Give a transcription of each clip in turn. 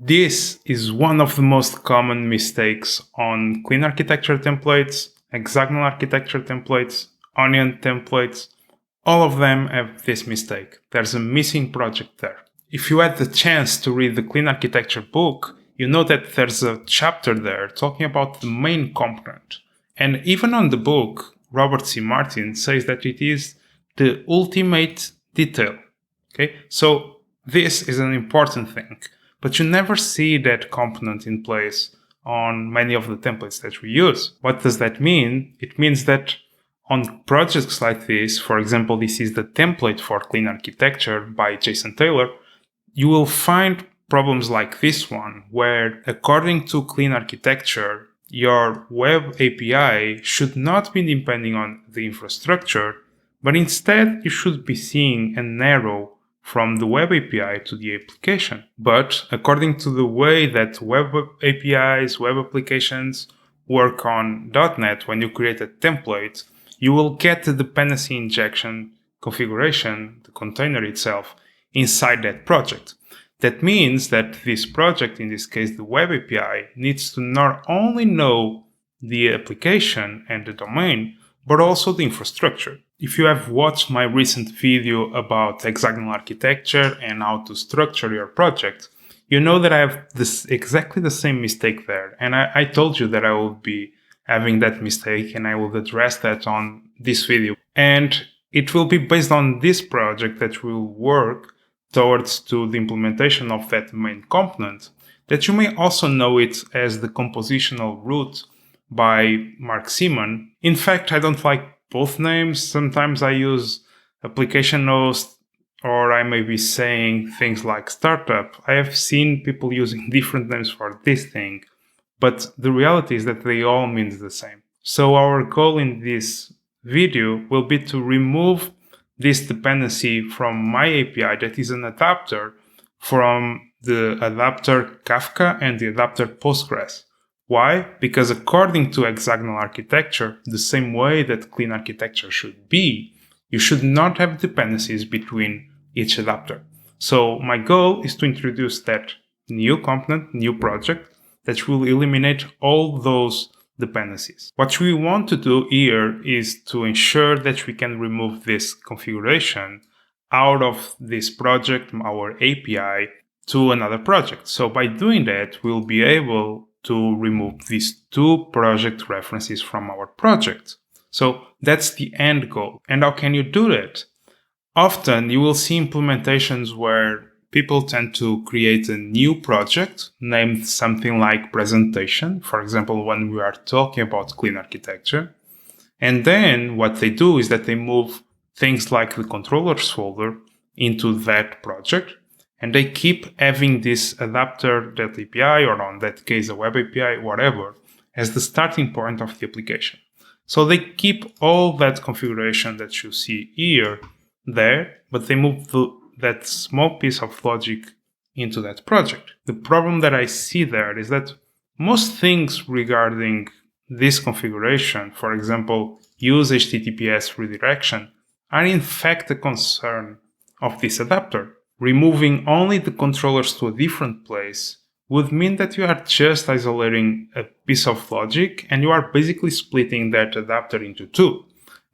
This is one of the most common mistakes on clean architecture templates, hexagonal architecture templates, onion templates. All of them have this mistake. There's a missing project there. If you had the chance to read the clean architecture book, you know that there's a chapter there talking about the main component. And even on the book, Robert C. Martin says that it is the ultimate detail. Okay, so this is an important thing, but you never see that component in place on many of the templates that we use. What does that mean? It means that on projects like this, for example, this is the template for clean architecture by Jason Taylor, you will find problems like this one, where according to clean architecture, your web API should not be depending on the infrastructure, but instead you should be seeing an arrow from the web API to the application. But according to the way that web APIs, web applications work on .NET, when you create a template, you will get the dependency injection configuration, the container itself, inside that project. That means that this project, in this case the web API, needs to not only know the application and the domain, but also the infrastructure. If you have watched my recent video about hexagonal architecture and how to structure your project, you know that I have exactly the same mistake there. And I told you that I will be having that mistake and I will address that on this video. And it will be based on this project that will work towards to the implementation of that main component, that you may also know it as the compositional root by Mark Seaman. In fact, I don't like both names. Sometimes I use application host, or I may be saying things like startup. I have seen people using different names for this thing, but the reality is that they all mean the same. So our goal in this video will be to remove this dependency from my API that is an adapter from the adapter Kafka and the adapter Postgres. Why? Because according to hexagonal architecture, the same way that clean architecture should be, you should not have dependencies between each adapter. So my goal is to introduce that new component, new project, that will eliminate all those dependencies. What we want to do here is to ensure that we can remove this configuration out of this project, our API, to another project. So by doing that, we'll be able to remove these two project references from our project. So that's the end goal. And how can you do that? Often you will see implementations where people tend to create a new project named something like presentation, for example, when we are talking about clean architecture. And then what they do is that they move things like the controllers folder into that project, and they keep having this adapter.api, or on that case a web API, whatever, as the starting point of the application. So they keep all that configuration that you see here there, but they move that small piece of logic into that project. The problem that I see there is that most things regarding this configuration, for example, use HTTPS redirection, are in fact a concern of this adapter. Removing only the controllers to a different place would mean that you are just isolating a piece of logic and you are basically splitting that adapter into two.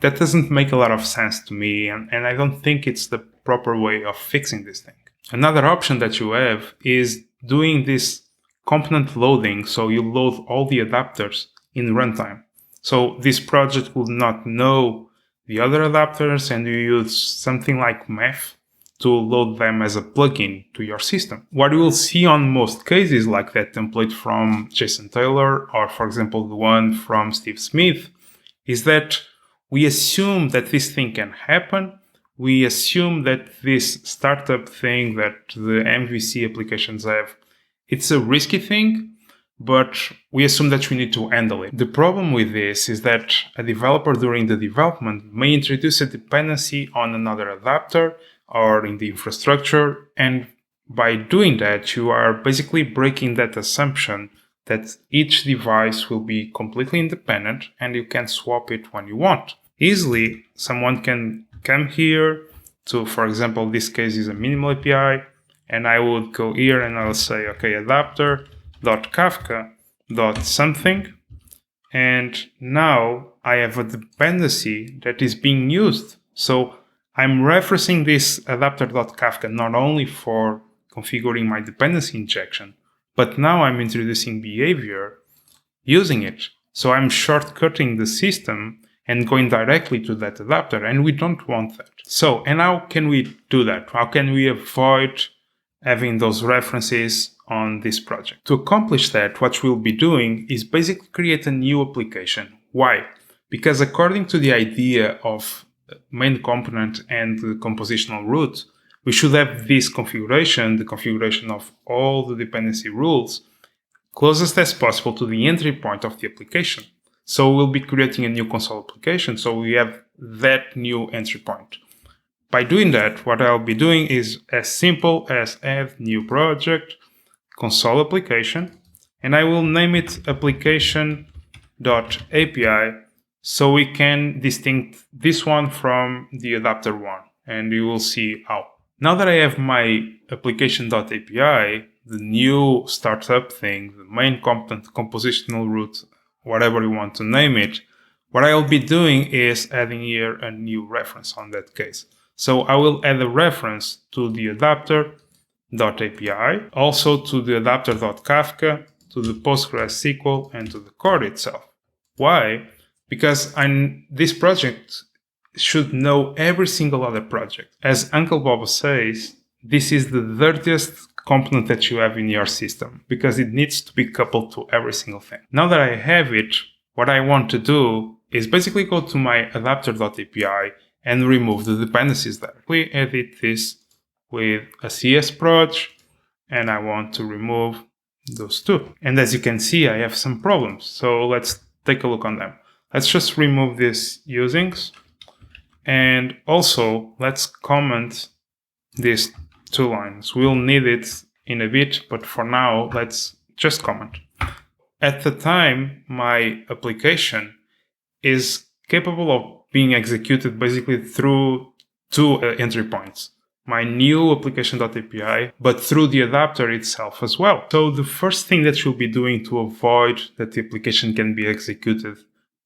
That doesn't make a lot of sense to me, and I don't think it's the proper way of fixing this thing. Another option that you have is doing this component loading, so you load all the adapters in runtime. So this project will not know the other adapters, and you use something like Meth to load them as a plugin to your system. What you will see on most cases, like that template from Jason Taylor, or for example the one from Steve Smith, is that we assume that this thing can happen. We assume that this startup thing that the MVC applications have, it's a risky thing, but we assume that we need to handle it. The problem with this is that a developer during the development may introduce a dependency on another adapter or in the infrastructure, and by doing that, you are basically breaking that assumption that each device will be completely independent and you can swap it when you want. Easily, someone can come here to, for example, this case is a minimal API, and I would go here and I'll say, okay, adapter.kafka.something. And now I have a dependency that is being used. So I'm referencing this adapter.kafka not only for configuring my dependency injection, but now I'm introducing behavior using it. So I'm shortcutting the system and going directly to that adapter, and we don't want that. So, and how can we do that? How can we avoid having those references on this project? To accomplish that, what we'll be doing is basically create a new application. Why? Because according to the idea of main component and the compositional root, we should have this configuration, the configuration of all the dependency rules, closest as possible to the entry point of the application. So we'll be creating a new console application, so we have that new entry point. By doing that, what I'll be doing is as simple as add new project, console application, and I will name it application.api so we can distinct this one from the adapter one, and you will see how. Now that I have my application.api, the new startup thing, the main component, compositional root, whatever you want to name it, what I'll be doing is adding here a new reference on that case. So I will add a reference to the adapter.api, also to the adapter.kafka, to the PostgreSQL, and to the core itself. Why? Because this project should know every single other project. As Uncle Bob says, this is the dirtiest component that you have in your system because it needs to be coupled to every single thing. Now that I have it, what I want to do is basically go to my adapter.api and remove the dependencies there. We edit this with a csproj, and I want to remove those two. And as you can see, I have some problems. So let's take a look on them. Let's just remove these usings. And also, let's comment these two lines. We'll need it in a bit, but for now, let's just comment. At the time, my application is capable of being executed basically through two entry points. My new application.api, but through the adapter itself as well. So the first thing that you'll be doing to avoid that the application can be executed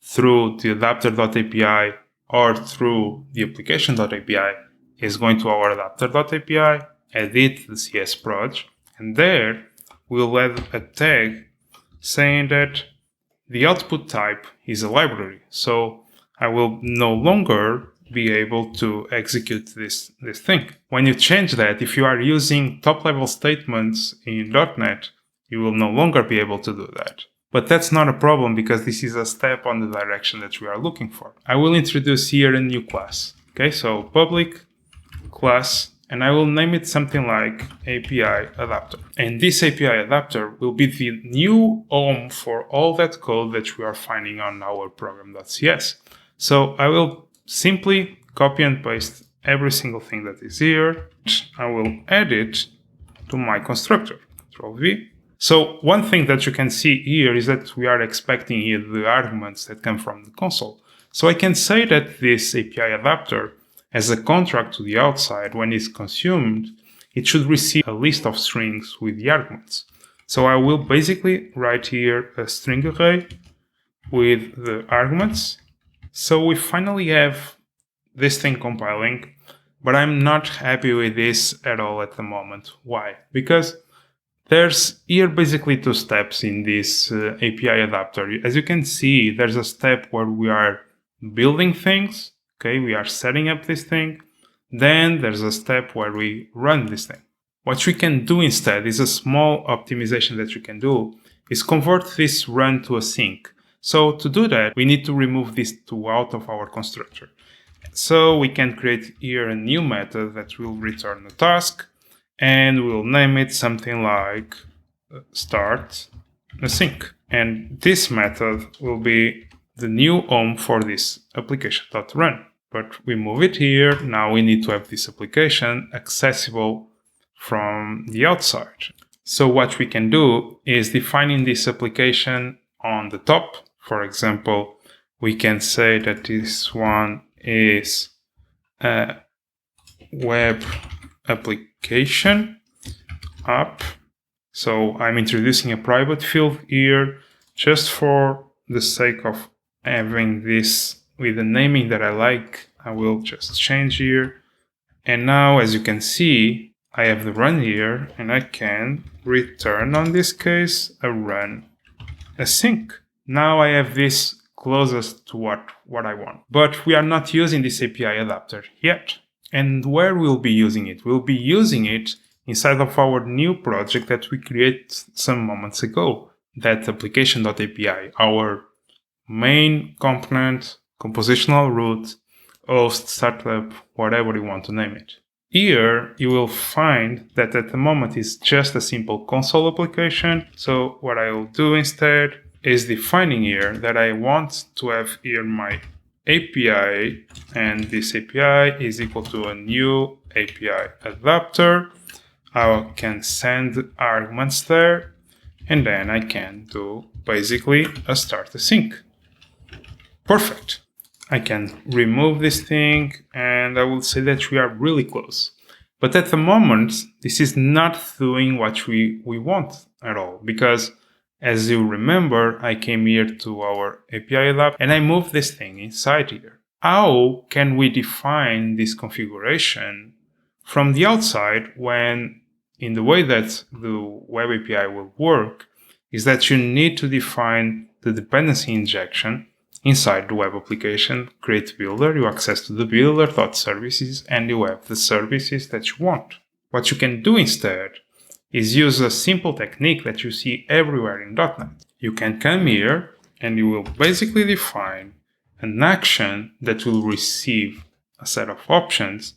through the adapter.api or through the application.api is going to our adapter.api, edit the csproj, and there we'll add a tag saying that the output type is a library. So I will no longer be able to execute this thing. When you change that, if you are using top-level statements in .NET, you will no longer be able to do that. But that's not a problem because this is a step on the direction that we are looking for. I will introduce here a new class. Okay, so public class, and I will name it something like API adapter. And this API adapter will be the new home for all that code that we are finding on our program.cs. So I will simply copy and paste every single thing that is here. I will add it to my constructor. Control-V. So one thing that you can see here is that we are expecting here the arguments that come from the console. So I can say that this API adapter as a contract to the outside, when it's consumed, it should receive a list of strings with the arguments. So I will basically write here a string array with the arguments. So we finally have this thing compiling, but I'm not happy with this at all at the moment. Why? Because there's here basically two steps in this API adapter. As you can see, there's a step where we are building things. Okay, we are setting up this thing. Then there's a step where we run this thing. What we can do instead is a small optimization that you can do is convert this run to a sync. So to do that, we need to remove these two out of our constructor. So we can create here a new method that will return a task, and we'll name it something like start async. And this method will be the new home for this application.run. But we move it here. Now we need to have this application accessible from the outside. So what we can do is defining this application on the top. For example, we can say that this one is a web application, up. So I'm introducing a private field here just for the sake of having this with the naming that I like. I will just change here. And now, as you can see, I have the run here, and I can return, on this case, a run async. Now I have this closest to what I want. But we are not using this API adapter yet. And where we'll be using it? We'll be using it inside of our new project that we created some moments ago, that application.api, our main component, compositional root, host, startup, whatever you want to name it. Here, you will find that at the moment it's just a simple console application. So what I will do instead is defining here that I want to have here my API, and this API is equal to a new API adapter. I can send arguments there, and then I can do basically a start async. Perfect. I can remove this thing, and I will say that we are really close. But at the moment, this is not doing what we want at all, because as you remember, I came here to our API lab and I moved this thing inside here. How can we define this configuration from the outside when, in the way that the web API will work, is that you need to define the dependency injection inside the web application, create builder, you access to the builder.services, and you have the services that you want. What you can do instead is use a simple technique that you see everywhere in .NET. You can come here and you will basically define an action that will receive a set of options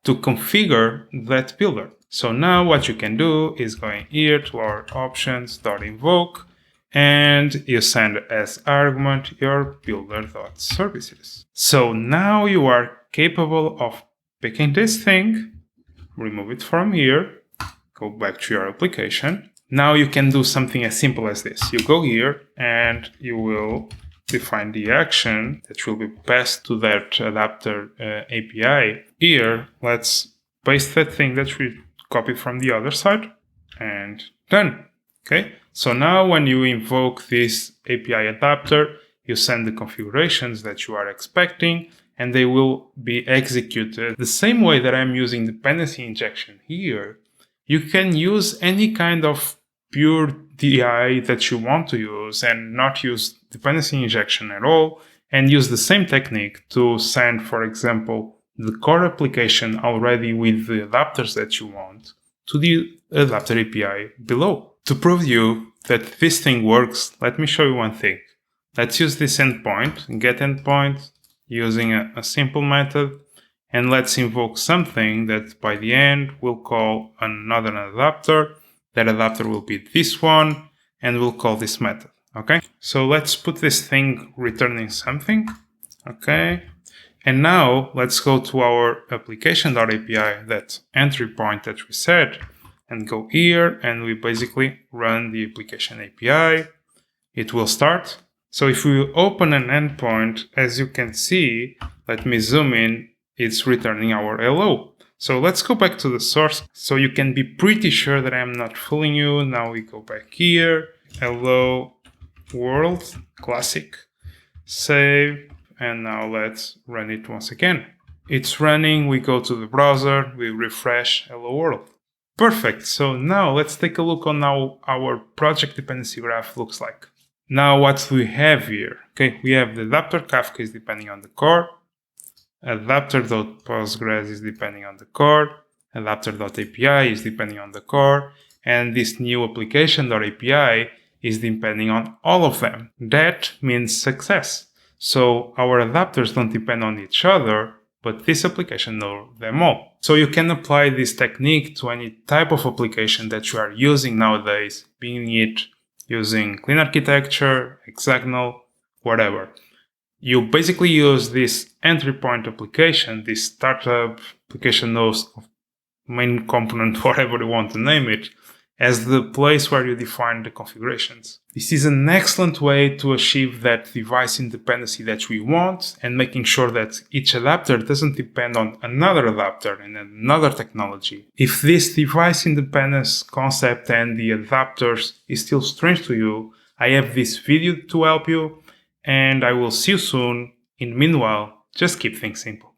to configure that builder. So now what you can do is going here to our options.invoke, and you send as argument your builder.services. So now you are capable of picking this thing, remove it from here, go back to your application. Now you can do something as simple as this. You go here and you will define the action that will be passed to that adapter API. Here, let's paste that thing that we copied from the other side, and done. Okay, so now when you invoke this API adapter, you send the configurations that you are expecting, and they will be executed the same way that I'm using dependency injection here. You can use any kind of pure DI that you want to use and not use dependency injection at all, and use the same technique to send, for example, the core application already with the adapters that you want to the adapter API below. To prove you that this thing works, let me show you one thing. Let's use this endpoint, get endpoint, using a simple method, and let's invoke something that by the end we'll call another adapter. That adapter will be this one, and we'll call this method. Okay, so let's put this thing returning something. Okay, and now let's go to our application.api, that entry point that we set, and go here, and we basically run the application API. It will start. So if we open an endpoint, as you can see, let me zoom in, it's returning our hello. So let's go back to the source so you can be pretty sure that I'm not fooling you. Now we go back here, hello world, classic, save, and now let's run it once again. It's running, we go to the browser, we refresh, hello world. Perfect, so now let's take a look on how our project dependency graph looks like. Now what we have here, okay, we have the adapter Kafka is depending on the core, adapter.postgres is depending on the core, adapter.api is depending on the core, and this new application.api is depending on all of them. That means success. So our adapters don't depend on each other, but this application knows them all. So you can apply this technique to any type of application that you are using nowadays, being it using clean architecture, hexagonal, whatever. You basically use this entry point application, this startup application knows main component, whatever you want to name it, as the place where you define the configurations. This is an excellent way to achieve that device independency that we want, and making sure that each adapter doesn't depend on another adapter and another technology. If this device independence concept and the adapters is still strange to you, I have this video to help you, and I will see you soon. In the meanwhile, just keep things simple.